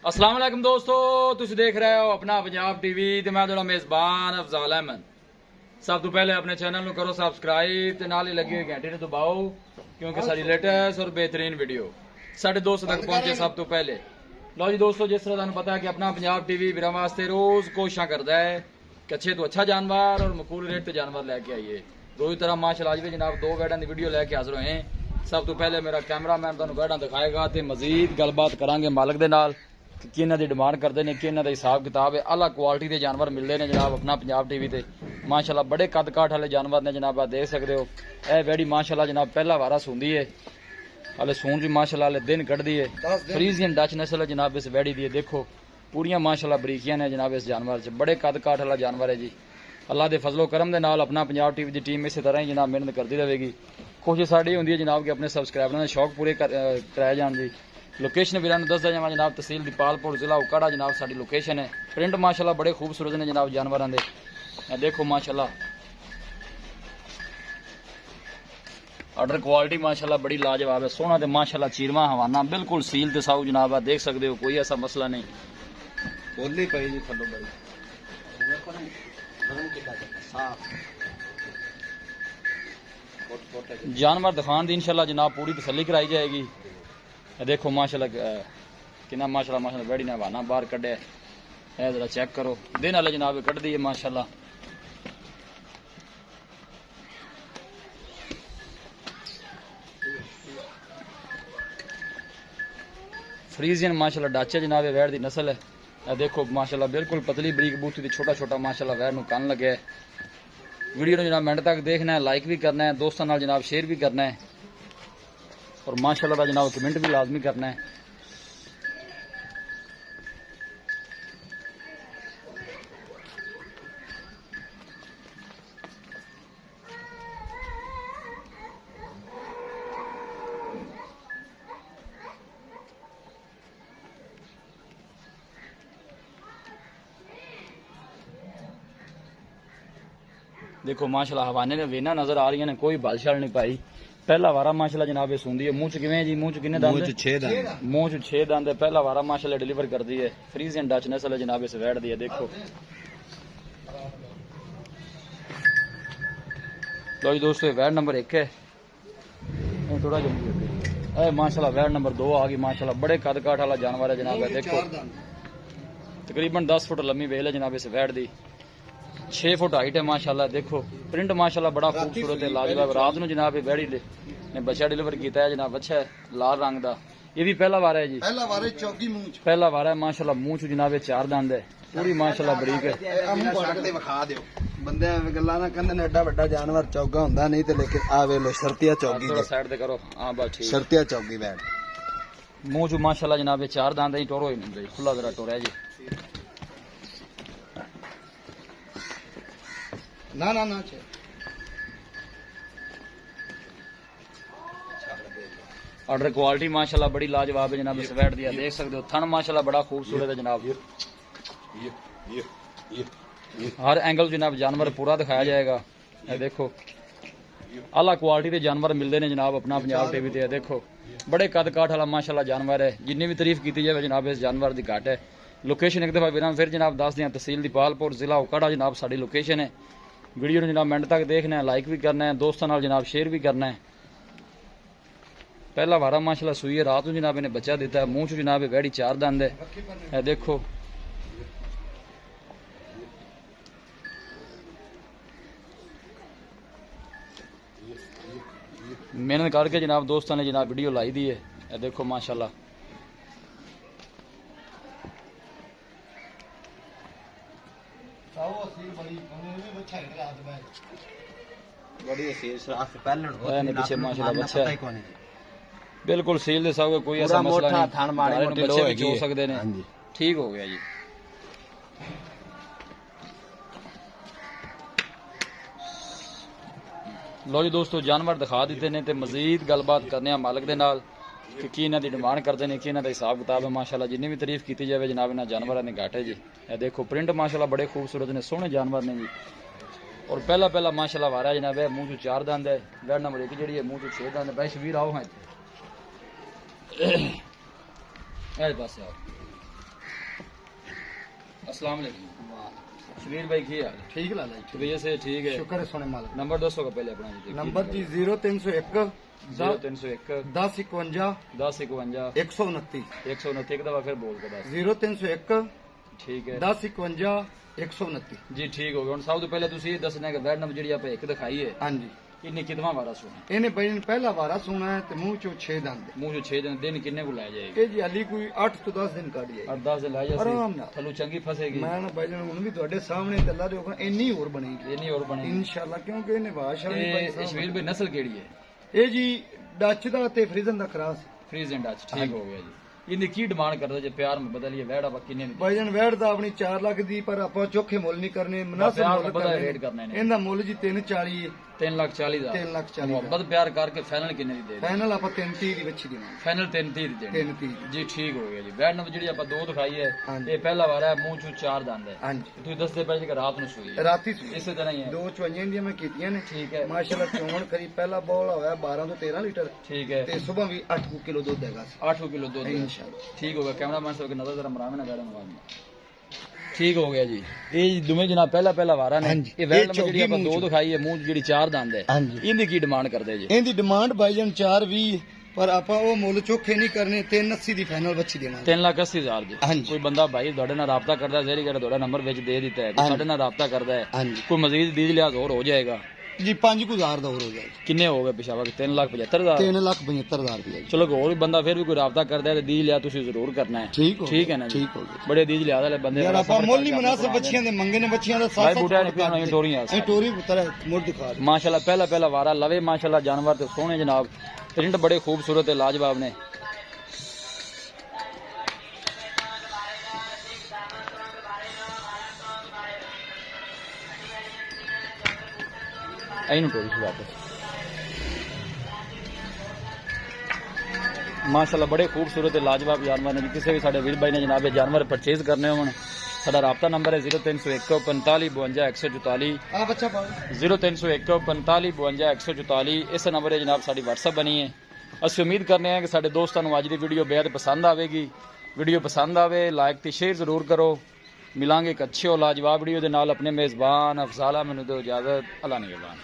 अस्सलाम वालेकुम दोस्तों, तुम देख रहे हो अपना पंजाब टीवी ते मैं थोड़ा मेजबान अफजाल अहमद। सब तो पहले अपने चैनल करो सब्सक्राइब ते नाल ही लगी हुई घंटी दबाओ क्योंकि सारी लेटेस्ट और बेहतरीन वीडियो साढ़े दोस्तों तक पहुंचे सब तो पहले। लो जी दोस्तों, जिस तरह तुहानू पता है कि अपना पंजाब टीवी वीरां वास्ते रोज कोशिशां करता है कि अच्छे तो अच्छा जानवर और मकबूल रेट ते जानवर लैके आइए। रोज तरह माशाल्लाह आज भी जनाब दो बैडां दी वीडियो लैके हाजिर होए। सब तो पहले मेरा कैमरामैन तुहानू बैडां दिखाएगा ते मजीद गलबात करांगे मालक दे नाल कि इन्हां दी डिमांड करते हैं कि इन्हां दा हिसाब किताब है। अला क्वालिटी के जानवर मिलते हैं जनाब अपना पंजाब टीवी ते। माशाल्लाह बड़े कद काठ वाले जानवर ने जनाब, आप देख सकते हो। यह बैड़ी माशाल्लाह जनाब पहला वारा सूंदी है, हाले सून भी माशाल्लाह हाले दिन कढ़दी है। फ्रीजियन डच नस्ल है जनाब इस बैड़ी दी। देखो पूरियां माशाल्लाह बरीकियां ने जनाब इस जानवर च। बड़े कद काठ वाला जानवर है जी। अल्लाह के फजलो करम दे नाल अपना पंजाब टीवी की टीम इस तरह ही जनाब मेहनत करती रहेगी। कोशिश साड़ी होंदी है जनाब कि अपने सबसक्राइबरों के शौक पूरे कराए जान जी। लोकेशन भी दसदा जावा जनाब, तहसील दीपालपुर जिला उकाड़ा जनाब साडी लोकेशन है। प्रिंट माशाल्लाह बड़े खूबसूरत ने जनाब जानवरों के। देखो माशाल्लाह ऑर्डर क्वालिटी माशाल्लाह बड़ी लाजवाब है। सोना ते माशाल्लाह चीरवा हवाना बिल्कुल सील ते साऊ जनाब, देख सकते हो, कोई ऐसा मसला नहीं। बोली पई जी थल्लो बड़ी जानवर दिखान दी इंशाल्लाह जनाब पूरी तसल्ली कराई जाएगी। देखो माशाल्लाह कितना माशाल्लाह माशाल्लाह बैड़ी ने हवाना बाहर कढ़े। जरा चेक करो, दिन वाले जनाब कढ़ दी है माशाल्लाह। फ्रीजियन माशाल्लाह डाचे जनाब वैर दी नस्ल है। देखो माशाल्लाह बिल्कुल पतली बरीक बूथी थी, छोटा छोटा माशाल्लाह वैर नूं कन लगे है। वीडियो ने जनाब मिनट तक देखना है, लाइक भी करना है, दोस्तों नाल जनाब शेयर भी करना है और माशाल्लाह का जनाब कमेंट भी लाजमी करना है। देखो माशाल्लाह हवाने ने वेना नजर आ रही ने, कोई बालशाल नहीं पाई। पहला वारा माशाल्लाह जनाब ये सूंदी है। मुंह च किवें जी, मुंह च किन्ने दंद? मुंह च 6 दंद है। पहला वारा माशाल्लाह डिलीवर कर दी है। फ्रीजियन डच नस्ल है जनाब इस वैड दी है। देखो लो जी दोस्तों, वैड नंबर 1 है। थोड़ा जल्दी माशाल्लाह वैड नंबर 2 आ गई। माशाल्लाह बड़े कद काठ वाला जानवर है जनाब। देखो तकरीबन 10 फुट लंबी वेल है जनाब इस वैड दी। 6 फुट हाइट है माशाल्लाह। देखो प्रिंट माशाल्लाह बड़ा खूबसूरत है, लाजवाब। रात ਨੂੰ जनाब बैड़ी ने बच्चा डिलीवर किया है जनाब। अच्छा है लाल रंग का। ये भी पहला वारा है जी। पहला वारे चौकी मुंह च पहला वारा है माशाल्लाह। मुंह च जनाब 4 दंद है, पूरी माशाल्लाह बरीक है। मुंह पड़ के विखा दियो बंदे एवें गल्लां ना कहंदे ने एडा वड्डा जानवर चौगा हुंदा नहीं ते, लेकिन आ वे लो शर्तिया चौगी थोड़ा साइड ते करो। हां बस ठीक। शर्तिया चौगी बैठ मुंह च माशाल्लाह जनाब 4 दंद है। टोरो ही नहीं खुला जरा टोरा जी। ना ना ना ऑर्डर क्वालिटी माशाल्लाह बड़ी लाजवाब है जनाब इस वैट दी। देख सकते हो थन माशाल्लाह बड़ा खूबसूरत है जनाब। हर एंगल जनाब जानवर पूरा दिखाया जाएगा। ये देखो आला क्वालिटी के जानवर मिलते हैं जनाब अपना पंजाब टीवी ते। देखो बड़े कद काठ वाला माशाल्लाह जानवर है। जिन्नी भी तारीफ की जाए जनाब इस जानवर की घट है। लोकेशन एक दफा वीरां फिर जनाब दस दियां, तहसील दीपालपुर जिला उकाड़ा जनाब साडी लोकेशन है। वीडियो ने जनाब मिनट तक देखना है, लाइक भी करना है, दोस्तों नाल जनाब शेयर भी करना है। पहला वारा माशाल्लाह सुई है। रात में जनाब इन्हें बच्चा दिता है। मुंह च जनाब वैड़ी 4 दंद है। देखो मेहनत करके जनाब दोस्तों ने जनाब वीडियो लाई दी है। देखो माशाल्लाह पीछे माशाल्लाह बच्चा बिल्कुल सील दे सब, कोई ऐसा मसला नहीं। बच्चे भी हो सकते हैं। ठीक हो गया जी। लो जी दोस्तों, जानवर दिखा दिते ने ते मजीद गलबात करने मालक दे नाल कि इन्हां दी डिमांड करते हैं, कि इन्हां दा हिसाब किताब है। माशाल्लाह जिन्नी भी तारीफ की जाए जनाब इन्हां जानवरों ने घाट है जी। ये देखो प्रिंट माशाल्लाह बड़े खूबसूरत ने, सोहने जानवर ने जी। और पहला पहला माशाल्लाह वारा है जनाब। मुंह चो 4 दंद है। बैड नंबर 1 जी है, मुंह चो 6 दंद है। भाई शबीर आओ हाँ बस आओ। अस्सलाम वालेकुम। शबीर भाई की हाल? ठीक लाला जी, तबीयत से ठीक है? शुक्र है सोने मालिक। नंबर दसो का पहले अपना जी। नंबर जी 0301 0301 1051 1051 129 129। एक दफा फिर बोल के दस। 0301 ठीक है 1051 129। जी ठीक हो गया। हुण सब तो पहले तुसी ये दसना कि बैड नंबर जी आप एक दिखाई है हाँ जी, इन्हें कितना वारा सुना? इन्हें भाई ने पहला वारा सुना है तो मुंह चो 6 दंद। मुंह जो 6 दिन किन्ने को लाई जाएगी? ये जी अली कोई 8 तो 10 दिन काढ़ी है। 8-10 दिन लाई आराम जाएगी नाल। थलू चंगी फसेगी। मैं ना भाई जान भी ਤੁਹਾਡੇ ਸਾਹਮਣੇ ਚੱਲਾ ਰਿਹਾ ਹੋਗਾ ਇੰਨੀ ਹੋਰ ਬਣੇਗੀ ये नहीं और बनेगी। ਇਨਸ਼ਾਅੱਲਾ ਕਿਉਂਕਿ ਇਹਨੇ ਬਾਦਸ਼ਾਹ ਵੀ ਭਾਈ ये ਸਾਹਿਬ शबीर भाई नस्ल केड़ी है? ਇਹ ਜੀ ਡੱਚ ਦਾ ਤੇ ਫਰੀਜ਼ਨ ਦਾ ਕਰਾਸ। फ्रीज एंड डच ठीक हो गया जी। इन्हें की डिमांड करदा जे प्यार में बदलिए वैड़ आप किन्ने दी? ਭਾਈ ਜਾਨ ਵੈੜ ਦਾ ਆਪਣੀ 4 ਲੱਖ ਦੀ ਪਰ ਆਪਾਂ ਚੋਖੇ ਮੁੱਲ ਨਹੀਂ ਕਰਨੇ, ਮੁਨਾਸਿਬ ਪਿਆਰ ਮੁੱਲ ਵਧਾ ਕਰਨੇ ਰੇਟ ਕਰਨੇ ਨੇ। ਇਹਦਾ ਮੁੱਲ ਜੀ 340 ਹੈ। 3,40,000 3,40,000 मोहब्बत प्यार करके फाइनल किन्ने दी दे? ਫਾਈਨਲ ਆਪਾਂ 330 ਦੀ ਵਿੱਚ ਦੇਵਾਂਗੇ। फाइनल 330 दी देनी। 330 जी ठीक हो गया जी। वैड़ नंबर जी आप दो दिखाई है हाँ जी। ये पहला वारा है मुंह चू 4 दंद है। ਹਾਂਜੀ ਤੁਸੀਂ ਦੱਸਦੇ ਪਏ ਜੀ ਕਿ ਰਾਤ ਨੂੰ ਸੂਈ ਹੈ ਰਾਤੀ ਸੂਈ ਇਸੇ ਤਰ੍ਹਾਂ ਹੀ ਹੈ। ਦੋ ਚੁਆਈਆਂ ਦੀਆਂ ਮੈਂ ਕੀਤੀਆਂ ਨੇ ਠੀਕ ਹੈ ਮਾਸ਼ਾਅੱਲਾ ਚੋਣ ਕਰੀ ਪਹਿਲਾ ਬੋਲ ਹੋਇਆ 12 ਤੋਂ 13 ਲੀਟਰ ठीक है ਤੇ ਸਵੇਰ ਵੀ 8 ਕਿਲੋ ਦੁੱਧ ਹੈਗਾ ਸੀ 8 किलो दूध है। इंशाल्लाह। ठीक हो गया। कैमरा मैन सबके नजर जरा मरावे ना करे मोबाइल में। ठीक हो गया जी। ये दुमे जनाब पहला वारा ने हाँ जी। ये वैड़ ये नंबर जी चौकी आप मूंह दो चो। दिखाई है मुंह ਜਿਹੜੀ 4 ਦੰਦ है ਹਾਂਜੀ ਇਹਦੀ ਕੀ ਡਿਮਾਂਡ ਕਰਦੇ ਜੀ? ਇਹਦੀ ਡਿਮਾਂਡ ਭਾਈਜਾਨ 420 ਪਰ ਆਪਾਂ ਉਹ ਮੁੱਲ ਚੋਖੇ ਨਹੀਂ ਕਰਨੇ 380 ਦੀ ਫਾਈਨਲ ਬੱਚੀ ਦੇਵਾਂਗੇ। 3,80,000 ਜੀ। ਹਾਂਜੀ। ਕੋਈ ਬੰਦਾ ਭਾਈ ਤੁਹਾਡੇ ਨਾਲ ਰਾਬਤਾ ਕਰਦਾ ਜ਼ਹਿਰੀ ਕਰ ਤੁਹਾਡਾ ਨੰਬਰ ਵਿੱਚ ਦੇ ਦਿੱਤਾ ਹੈ ਹਾਂਜੀ। ਸਾਡੇ ਨਾਲ ਰਾਬਤਾ ਕਰਦਾ ਹੈ ਹਾਂਜੀ ਕੋਈ ਮਜ਼ੀਦ ਡੀਜ ਲਿਆਜ਼ ਹੋਰ ਹੋ ਜਾਏਗਾ। ਜੀ 5000 ਦਾ ਹੋਰ ਹੋ ਜਾਏਗਾ। ਕਿੰਨੇ ਹੋ ਗਏ ਪਿਸ਼ਾਵਾ 3,75,000? 3,75,000 ਰੁਪਏ ਜੀ। ਚਲੋ ਹੋਰ ਵੀ ਬੰਦਾ ਫਿਰ ਵੀ ਕੋਈ ਰਾਬਤਾ ਕਰਦਾ ਹੈ ਤੇ ਡੀਜ ਲਿਆ ਤੁਸੀਂ ਜ਼ਰੂਰ ਕਰਨਾ ਹੈ। ਠੀਕ ਹੋ ਠੀਕ ਹੈ ਨਾ ਜੀ? ਠੀਕ ਹੋ ਗਿਆ ਬੜੇ ਡੀਜ ਲਿਆ ਵਾਲੇ ਬੰਦੇ ਯਾਰ ਆਪਾਂ ਮੁੱਲ ਹੀ ਮੁਨਾਸਿਬ ਬੱਚੀਆਂ ਦੇ ਮੰਗੇ ਨੇ ਬੱਚੀਆਂ ਦਾ ਭਾਈ ਬੂਟਾ ਨਹੀਂ ਪੀਣਾ ਇਹ ਟੋਰੀਆਂ ਇਹ ਟੋਰੀ ਪੁੱਤਰ ਮੁੱਲ ਦਿਖਾ ਦੇ। माशाल्लाह पहला वारा लवे माशाल्लाह जानवर तो सोहने जनाब प्रिंट बड़े खूबसूरत है लाजवाब ने। वापस माशाल्लाह बड़े खूबसूरत है लाजवाब जानवर ने। किसी भी साडे वीर भाई ने जनाब जानवर परचेज करने हो साडा राब्ता नंबर है 0301 45 52 144 ਆ ਬੱਚਾ ਪਾਓ 0301 45 52 144। इस नंबर है जनाब साड़ी WhatsApp बनी है। ਅਸੀਂ ਉਮੀਦ ਕਰਨੇ ਆ ਕਿ ਸਾਡੇ ਦੋਸਤਾਂ ਨੂੰ ਅੱਜ ਦੀ ਵੀਡੀਓ ਬੇहद ਪਸੰਦ ਆਵੇਗੀ। ਵੀਡੀਓ ਪਸੰਦ ਆਵੇ ਲਾਈਕ ਤੇ ਸ਼ੇਅਰ ਜ਼ਰੂਰ ਕਰੋ। ਮਿਲਾਂਗੇ ਇੱਕ ਅੱਛੇ ਔਰ ਲਾਜਵਾਬ ਵੀਡੀਓ ਦੇ ਨਾਲ। ਆਪਣੇ ਮੇਜ਼ਬਾਨ ਅਫਜ਼ਾਲ ਅਹਿਮਦ ਨੂੰ ਦਿਓ ਇਜਾਜ਼ਤ। ਅੱਲਾ ਨਿਗਹਿਬਾਨ।